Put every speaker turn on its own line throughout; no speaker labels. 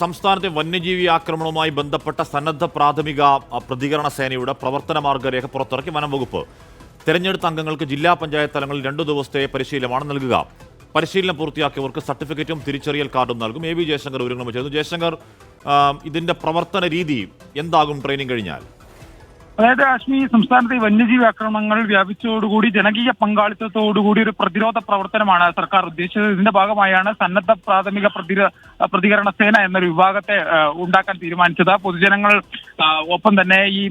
സംസ്ഥാനത്തെ വന്യജീവി ആക്രമണവുമായി ബന്ധപ്പെട്ട സന്നദ്ധ പ്രാഥമിക പ്രതികരണ സേനയുടെ പ്രവർത്തന മാർഗ്ഗരേഖ പുറത്തിറക്കി വനം വകുപ്പ്. തെരഞ്ഞെടുത്ത അംഗങ്ങൾക്ക് ജില്ലാ പഞ്ചായത്ത് തലങ്ങളിൽ 2 ദിവസത്തെ പരിശീലനമാണ് നൽകുക. പരിശീലനം പൂർത്തിയാക്കിയവർക്ക് സർട്ടിഫിക്കറ്റും തിരിച്ചറിയൽ കാർഡും നൽകും. എ വി ജയശങ്കർ വിവരങ്ങൾ ചേർന്നു. ജയശങ്കർ, ഇതിന്റെ പ്രവർത്തന രീതി എന്താകും ട്രെയിനിങ് കഴിഞ്ഞാൽ?
അതായത് ആശ്മി, സംസ്ഥാനത്തെ വന്യജീവി ആക്രമണങ്ങൾ വ്യാപിച്ചതോടുകൂടി ജനകീയ പങ്കാളിത്തത്തോടുകൂടി ഒരു പ്രതിരോധ പ്രവർത്തനമാണ് സർക്കാർ ഉദ്ദേശിച്ചത്. ഇതിന്റെ ഭാഗമായാണ് സന്നദ്ധ പ്രാഥമിക പ്രതികരണ സേന എന്നൊരു വിഭാഗത്തെ ഉണ്ടാക്കാൻ തീരുമാനിച്ചത്. പൊതുജനങ്ങൾ ഒപ്പം തന്നെ ഈ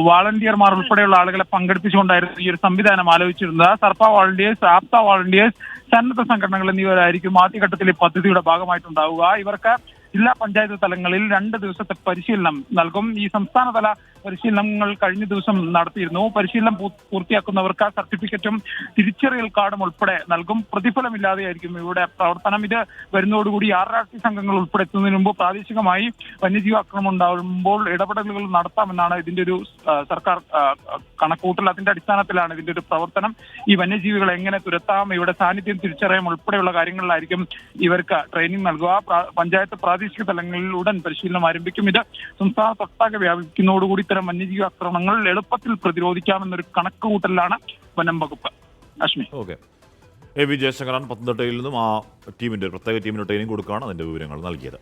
വാളണ്ടിയർമാർ ഉൾപ്പെടെയുള്ള ആളുകളെ പങ്കെടുപ്പിച്ചുകൊണ്ടായിരുന്നു ഈ ഒരു സംവിധാനം ആലോചിച്ചിരുന്നത്. സർപ്പ വോളണ്ടിയേഴ്സ്, ആപ്ത വോളണ്ടിയേഴ്സ്, സന്നദ്ധ സംഘടനകൾ എന്നിവരായിരിക്കും ആദ്യഘട്ടത്തിൽ ഈ പദ്ധതിയുടെ ഭാഗമായിട്ടുണ്ടാവുക. ഇവർക്ക് ജില്ലാ പഞ്ചായത്ത് തലങ്ങളിൽ 2 ദിവസത്തെ പരിശീലനം നൽകും. ഈ സംസ്ഥാനതല പരിശീലനങ്ങൾ കഴിഞ്ഞ ദിവസം നടത്തിയിരുന്നു. പരിശീലനം പൂർത്തിയാക്കുന്നവർക്ക് സർട്ടിഫിക്കറ്റും തിരിച്ചറിയൽ കാർഡും ഉൾപ്പെടെ നൽകും. പ്രതിഫലമില്ലാതെയായിരിക്കും ഇവരുടെ പ്രവർത്തനം. ഇത് വരുന്നതോടുകൂടി RRT സംഘങ്ങൾ ഉൾപ്പെടെ എത്തുന്നതിന് മുമ്പ് പ്രാദേശികമായി വന്യജീവി ആക്രമണം ഉണ്ടാകുമ്പോൾ ഇടപെടലുകൾ നടത്താമെന്നാണ് ഇതിന്റെ ഒരു സർക്കാർ കണക്കൂട്ടൽ. അതിന്റെ അടിസ്ഥാനത്തിലാണ് ഇതിന്റെ ഒരു പ്രവർത്തനം. ഈ വന്യജീവികളെ എങ്ങനെ തുരത്താം, ഇവിടെ സാന്നിധ്യം തിരിച്ചറിയാം ഉൾപ്പെടെയുള്ള കാര്യങ്ങളിലായിരിക്കും ഇവർക്ക് ട്രെയിനിങ് നൽകുക. പഞ്ചായത്ത് പ്രാദേശിക തലങ്ങളിൽ ഉടൻ പരിശീലനം ആരംഭിക്കും. ഇത് സംസ്ഥാനത്തൊട്ടാകെ വ്യാപിക്കുന്നതോടുകൂടി ഇത്തരം വന്യജീവി ആക്രമണങ്ങൾ എളുപ്പത്തിൽ പ്രതിരോധിക്കാമെന്നൊരു കണക്കുകൂട്ടലിലാണ് വനം വകുപ്പ്. അശ്മി,
ഓക്കെ. എ വി ജയശങ്കറാണ് പത്തനംതിട്ടയിൽ നിന്നും ആ പ്രത്യേക ടീമിന് ട്രെയിനിങ് കൊടുക്കുകയാണ് അതിന്റെ വിവരങ്ങൾ നൽകിയത്.